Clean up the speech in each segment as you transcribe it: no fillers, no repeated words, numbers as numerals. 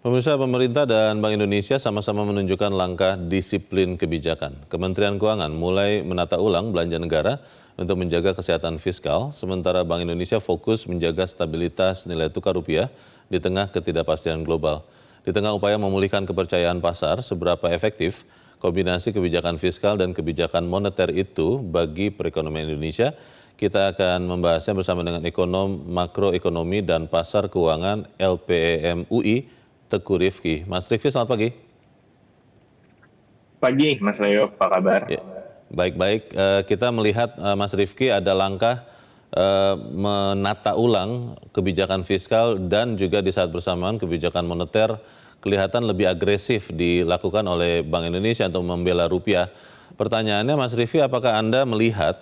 Pemirsa, pemerintah dan Bank Indonesia sama-sama menunjukkan langkah disiplin kebijakan. Kementerian Keuangan mulai menata ulang belanja negara untuk menjaga kesehatan fiskal, sementara Bank Indonesia fokus menjaga stabilitas nilai tukar rupiah di tengah ketidakpastian global. Di tengah upaya memulihkan kepercayaan pasar, seberapa efektif kombinasi kebijakan fiskal dan kebijakan moneter itu bagi perekonomian Indonesia? Kita akan membahasnya bersama dengan ekonom makroekonomi dan pasar keuangan LPEM UI, Teguh Rifki. Mas Rifki, selamat pagi. Pagi, Mas Leo, apa kabar? Ya, baik-baik. Kita melihat Mas Rifki ada langkah menata ulang kebijakan fiskal dan juga di saat bersamaan kebijakan moneter kelihatan lebih agresif dilakukan oleh Bank Indonesia untuk membela rupiah. Pertanyaannya, Mas Rifki, apakah Anda melihat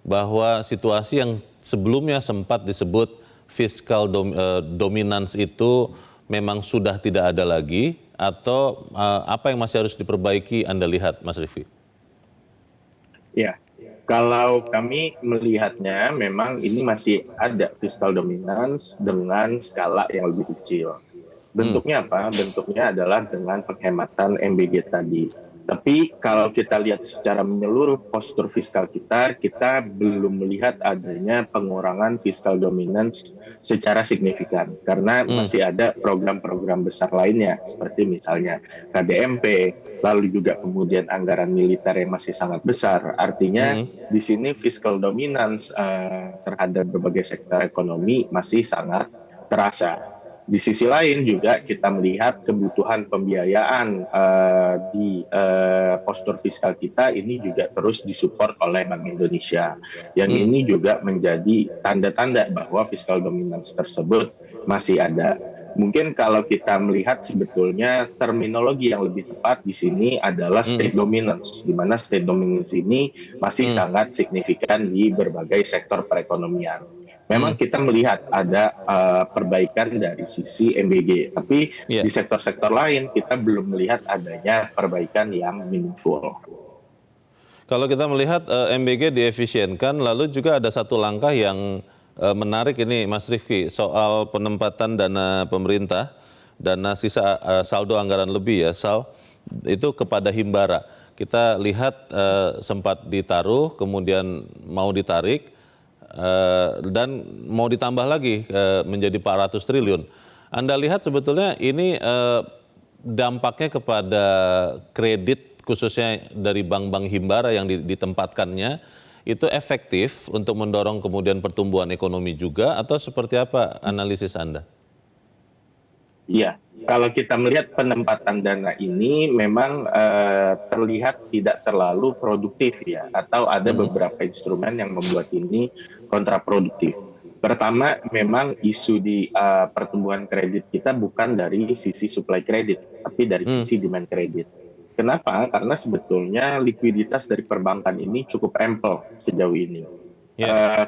bahwa situasi yang sebelumnya sempat disebut fiskal dominance itu memang sudah tidak ada lagi, atau apa yang masih harus diperbaiki Anda lihat, Mas Rifki? Ya, kalau kami melihatnya memang ini masih ada fiskal dominance dengan skala yang lebih kecil. Bentuknya apa? Bentuknya adalah dengan penghematan MBG tadi. Tapi kalau kita lihat secara menyeluruh postur fiskal kita belum melihat adanya pengurangan fiskal dominance secara signifikan. Karena masih ada program-program besar lainnya, seperti misalnya KDMP, lalu juga kemudian anggaran militer yang masih sangat besar. Artinya di sini fiskal dominance terhadap berbagai sektor ekonomi masih sangat terasa. Di sisi lain juga kita melihat kebutuhan pembiayaan di postur fiskal kita ini juga terus disupport oleh Bank Indonesia. Yang ini juga menjadi tanda-tanda bahwa fiskal dominance tersebut masih ada. Mungkin kalau kita melihat sebetulnya terminologi yang lebih tepat di sini adalah state dominance, di mana state dominance ini masih sangat signifikan di berbagai sektor perekonomian. Memang kita melihat ada perbaikan dari sisi MBG, tapi di sektor-sektor lain kita belum melihat adanya perbaikan yang meaningful. Kalau kita melihat MBG diefisienkan, lalu juga ada satu langkah yang menarik ini, Mas Rifki, soal penempatan dana pemerintah, dana sisa saldo anggaran lebih ya, SAL, itu kepada Himbara. Kita lihat sempat ditaruh, kemudian mau ditarik, dan mau ditambah lagi menjadi 400 triliun. Anda lihat sebetulnya ini dampaknya kepada kredit khususnya dari bank-bank Himbara yang ditempatkannya itu efektif untuk mendorong kemudian pertumbuhan ekonomi juga, atau seperti apa analisis Anda? Iya, kalau kita melihat penempatan dana ini memang terlihat tidak terlalu produktif ya, atau ada beberapa instrumen yang membuat ini kontraproduktif. Pertama, memang isu di pertumbuhan kredit kita bukan dari sisi supply kredit, tapi dari sisi demand kredit. Kenapa? Karena sebetulnya likuiditas dari perbankan ini cukup ample sejauh ini.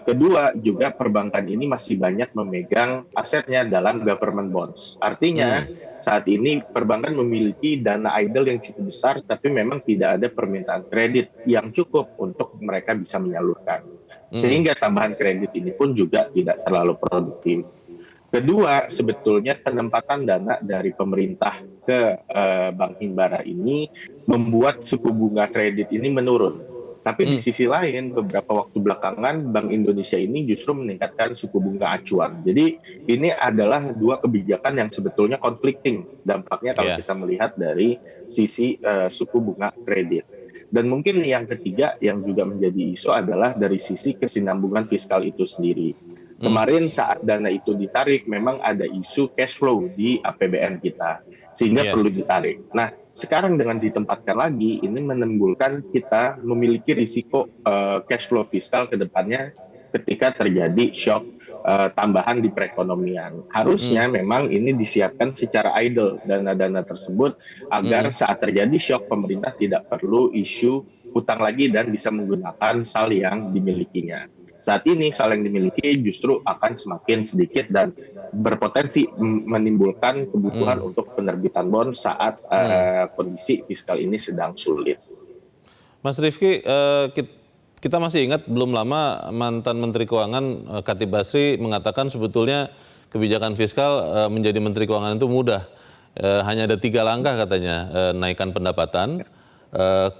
Kedua, juga perbankan ini masih banyak memegang asetnya dalam government bonds. Artinya, saat ini perbankan memiliki dana idle yang cukup besar, tapi memang tidak ada permintaan kredit yang cukup untuk mereka bisa menyalurkan. Sehingga tambahan kredit ini pun juga tidak terlalu produktif. Kedua, sebetulnya penempatan dana dari pemerintah ke Bank Himbara ini membuat suku bunga kredit ini menurun. Tapi di sisi lain, beberapa waktu belakangan Bank Indonesia ini justru meningkatkan suku bunga acuan. Jadi ini adalah dua kebijakan yang sebetulnya conflicting dampaknya kalau kita melihat dari sisi suku bunga kredit. Dan mungkin yang ketiga yang juga menjadi isu adalah dari sisi kesinambungan fiskal itu sendiri. Kemarin saat dana itu ditarik, memang ada isu cash flow di APBN kita, sehingga perlu ditarik. Nah, sekarang dengan ditempatkan lagi, ini menimbulkan kita memiliki risiko cash flow fiskal ke depannya ketika terjadi shock tambahan di perekonomian. Harusnya memang ini disiapkan secara idle dana-dana tersebut agar saat terjadi shock pemerintah tidak perlu isu hutang lagi dan bisa menggunakan SAL yang dimilikinya. Saat ini SAL yang dimiliki justru akan semakin sedikit dan berpotensi menimbulkan kebutuhan untuk penerbitan bond saat kondisi fiskal ini sedang sulit. Mas Rifki, kita masih ingat belum lama mantan Menteri Keuangan Khatib Basri mengatakan sebetulnya kebijakan fiskal menjadi Menteri Keuangan itu mudah. hanya ada 3 langkah katanya, naikkan pendapatan,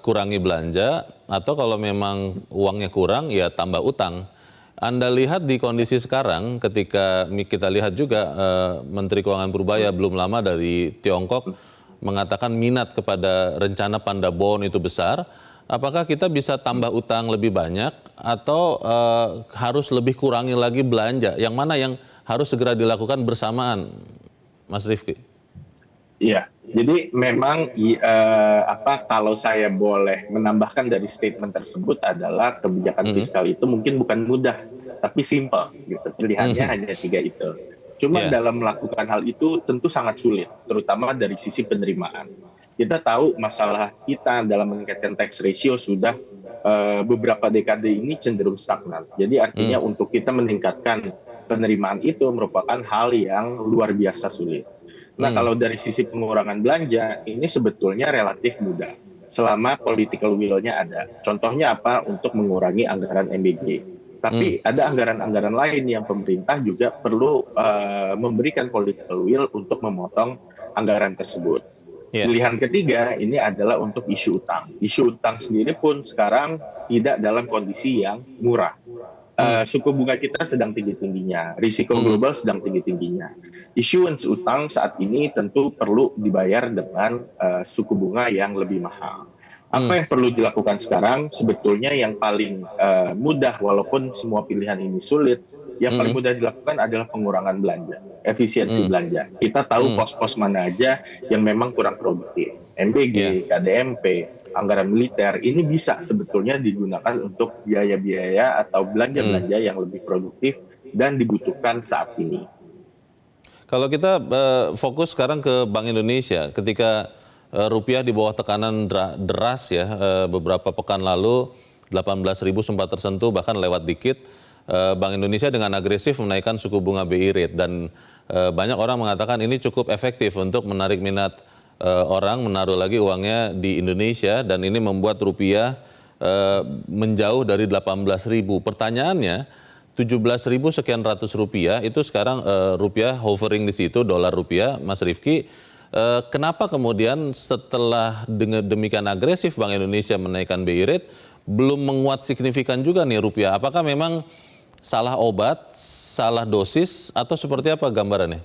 kurangi belanja, atau kalau memang uangnya kurang ya tambah utang. Anda lihat di kondisi sekarang ketika kita lihat juga Menteri Keuangan Purbaya belum lama dari Tiongkok mengatakan minat kepada rencana Panda Bond itu besar. Apakah kita bisa tambah utang lebih banyak atau harus lebih kurangi lagi belanja? Yang mana yang harus segera dilakukan bersamaan, Mas Rifki? Iya, jadi memang kalau saya boleh menambahkan dari statement tersebut adalah kebijakan fiskal itu mungkin bukan mudah, tapi simple gitu. Pilihannya hanya 3 itu. Cuman Ya, dalam melakukan hal itu tentu sangat sulit, terutama dari sisi penerimaan. Kita tahu masalah kita dalam meningkatkan tax ratio sudah beberapa dekade ini cenderung stagnan. Jadi artinya untuk kita meningkatkan penerimaan itu merupakan hal yang luar biasa sulit. Nah, kalau dari sisi pengurangan belanja, ini sebetulnya relatif mudah selama political will-nya ada. Contohnya apa? Untuk mengurangi anggaran MBG. Tapi ada anggaran-anggaran lain yang pemerintah juga perlu memberikan political will untuk memotong anggaran tersebut. ya. Pilihan ketiga ini adalah untuk isu utang. Isu utang sendiri pun sekarang tidak dalam kondisi yang murah. Suku bunga kita sedang tinggi-tingginya, risiko global sedang tinggi-tingginya. Issuance utang saat ini tentu perlu dibayar dengan suku bunga yang lebih mahal. Apa yang perlu dilakukan sekarang? Sebetulnya yang paling mudah, walaupun semua pilihan ini sulit, yang paling mudah dilakukan adalah pengurangan belanja, efisiensi belanja. Kita tahu pos-pos mana aja yang memang kurang produktif. Ya. MBG, KDMP, anggaran militer, ini bisa sebetulnya digunakan untuk biaya-biaya atau belanja-belanja yang lebih produktif dan dibutuhkan saat ini. Kalau kita fokus sekarang ke Bank Indonesia, ketika rupiah di bawah tekanan deras ya, beberapa pekan lalu 18.000 sempat tersentuh bahkan lewat dikit, Bank Indonesia dengan agresif menaikkan suku bunga BI rate dan banyak orang mengatakan ini cukup efektif untuk menarik minat orang menaruh lagi uangnya di Indonesia dan ini membuat rupiah menjauh dari 18.000. Pertanyaannya, 17.000 sekian ratus rupiah itu sekarang rupiah hovering di situ, dolar rupiah, Mas Rifki. Kenapa kemudian setelah demikian agresif Bank Indonesia menaikkan BI rate belum menguat signifikan juga nih rupiah? Apakah memang salah obat, salah dosis atau seperti apa gambarannya?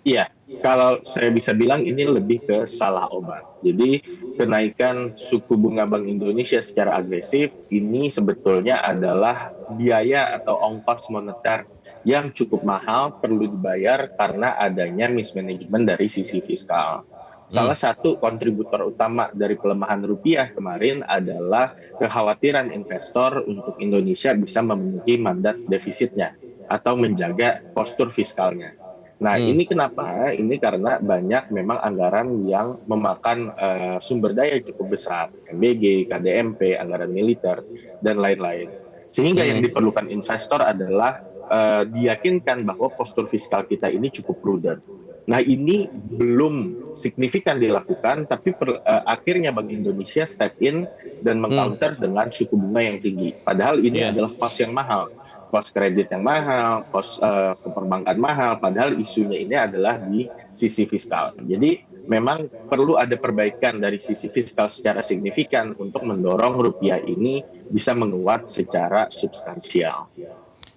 Iya, kalau saya bisa bilang ini lebih ke salah obat. Jadi kenaikan suku bunga Bank Indonesia secara agresif ini sebetulnya adalah biaya atau ongkos moneter yang cukup mahal perlu dibayar karena adanya mismanagement dari sisi fiskal. Salah satu kontributor utama dari pelemahan rupiah kemarin adalah kekhawatiran investor untuk Indonesia bisa memenuhi mandat defisitnya atau menjaga postur fiskalnya. Nah, ini kenapa? Ini karena banyak memang anggaran yang memakan sumber daya cukup besar, MBG, KDMP, anggaran militer, dan lain-lain. Sehingga yang diperlukan investor adalah diyakinkan bahwa postur fiskal kita ini cukup prudent. Nah, ini belum signifikan dilakukan, tapi akhirnya Bank Indonesia step in dan mengcounter dengan suku bunga yang tinggi. Padahal ini Iya. adalah cost yang mahal. Cost kredit yang mahal, cost perbankan mahal, padahal isunya ini adalah di sisi fiskal. Jadi memang perlu ada perbaikan dari sisi fiskal secara signifikan untuk mendorong rupiah ini bisa menguat secara substansial.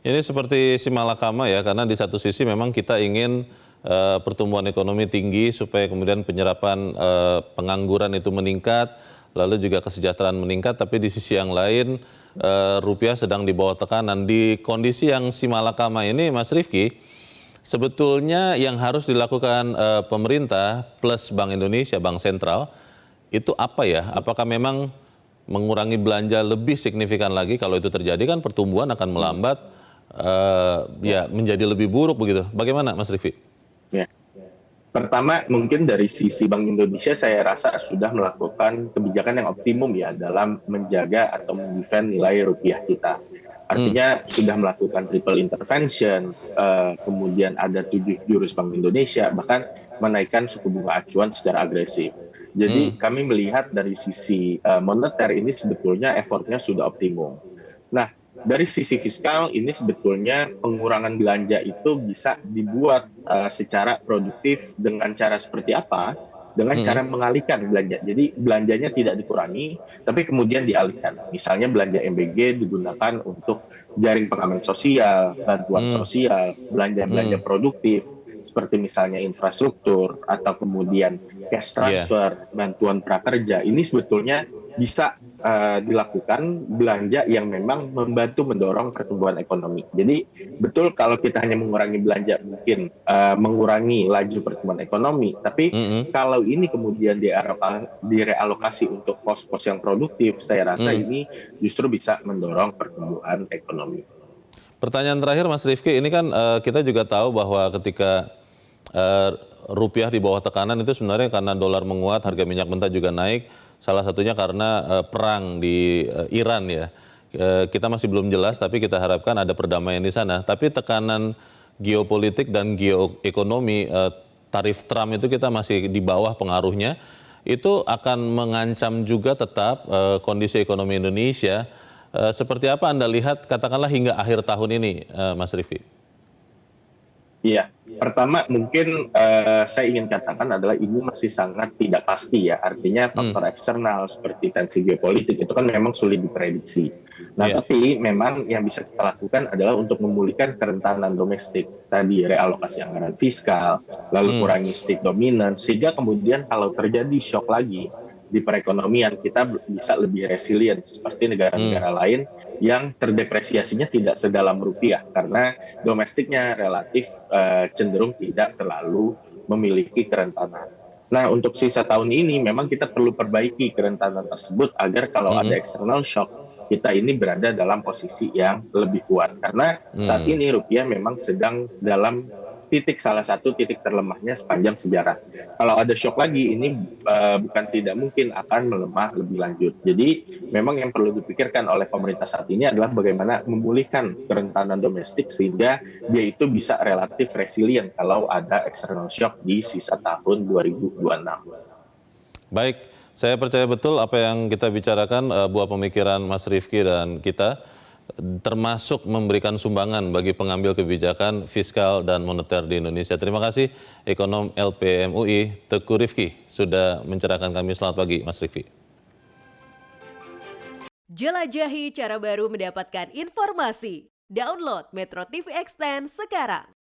Ini seperti si malakama ya, karena di satu sisi memang kita ingin pertumbuhan ekonomi tinggi supaya kemudian penyerapan pengangguran itu meningkat, lalu juga kesejahteraan meningkat, tapi di sisi yang lain rupiah sedang di bawah tekanan. Di kondisi yang si malakama ini, Mas Rifki, sebetulnya yang harus dilakukan pemerintah plus Bank Indonesia, Bank Sentral, itu apa ya? Apakah memang mengurangi belanja lebih signifikan lagi? Kalau itu terjadi kan pertumbuhan akan melambat, ya menjadi lebih buruk begitu. Bagaimana Mas Rifki? Ya. Pertama, mungkin dari sisi Bank Indonesia saya rasa sudah melakukan kebijakan yang optimum ya dalam menjaga atau mendefend nilai rupiah kita. Artinya sudah melakukan triple intervention, kemudian ada 7 jurus Bank Indonesia, bahkan menaikkan suku bunga acuan secara agresif. Jadi kami melihat dari sisi moneter ini sebetulnya effortnya sudah optimum. Nah, dari sisi fiskal ini sebetulnya pengurangan belanja itu bisa dibuat secara produktif dengan cara seperti apa? Dengan cara mengalihkan belanja. Jadi belanjanya tidak dikurangi, tapi kemudian dialihkan. Misalnya belanja MBG digunakan untuk jaring pengaman sosial, bantuan Hmm, sosial, belanja-belanja hmm, produktif, seperti misalnya infrastruktur, atau kemudian cash ya. transfer, bantuan prakerja. Ini sebetulnya bisa dilakukan belanja yang memang membantu mendorong pertumbuhan ekonomi. Jadi betul kalau kita hanya mengurangi belanja mungkin mengurangi laju pertumbuhan ekonomi, tapi Hmm, kalau ini kemudian direalokasi untuk pos-pos yang produktif, saya rasa hmm. ini justru bisa mendorong pertumbuhan ekonomi. Pertanyaan terakhir Mas Rifki, ini kan kita juga tahu bahwa ketika eh, rupiah di bawah tekanan itu sebenarnya karena dolar menguat, harga minyak mentah juga naik, salah satunya karena perang di Iran ya. Kita masih belum jelas, tapi kita harapkan ada perdamaian di sana. Tapi tekanan geopolitik dan geoekonomi, tarif Trump itu kita masih di bawah pengaruhnya, itu akan mengancam juga tetap kondisi ekonomi Indonesia. Seperti apa Anda lihat katakanlah hingga akhir tahun ini, Mas Rifki? Iya, pertama mungkin saya ingin katakan adalah ini masih sangat tidak pasti ya. Artinya Hmm, faktor eksternal seperti tensi geopolitik itu kan memang sulit diprediksi. Nah, ya. tapi memang yang bisa kita lakukan adalah untuk memulihkan kerentanan domestik. Tadi realokasi anggaran fiskal, lalu Hmm, kurangi stik dominan, sehingga kemudian kalau terjadi shock lagi di perekonomian kita bisa lebih resilient seperti hmm, negara-negara lain yang terdepresiasinya tidak sedalam rupiah karena domestiknya relatif cenderung tidak terlalu memiliki kerentanan. Nah, untuk sisa tahun ini memang kita perlu perbaiki kerentanan tersebut agar kalau ada hmm, external shock kita ini berada dalam posisi yang lebih kuat. Karena saat hmm. ini rupiah memang sedang dalam salah satu titik terlemahnya sepanjang sejarah. Kalau ada shock lagi, ini bukan tidak mungkin akan melemah lebih lanjut. Jadi memang yang perlu dipikirkan oleh pemerintah saat ini adalah bagaimana memulihkan kerentanan domestik sehingga dia itu bisa relatif resilient kalau ada external shock di sisa tahun 2026. Baik, saya percaya betul apa yang kita bicarakan, buah pemikiran Mas Rifki dan kita, termasuk memberikan sumbangan bagi pengambil kebijakan fiskal dan moneter di Indonesia. Terima kasih Ekonom LPM UI Teguh Rifki sudah mencerahkan kami. Selamat pagi Mas Rifki. Jelajahi cara baru mendapatkan informasi. Download Metro TV Extend sekarang.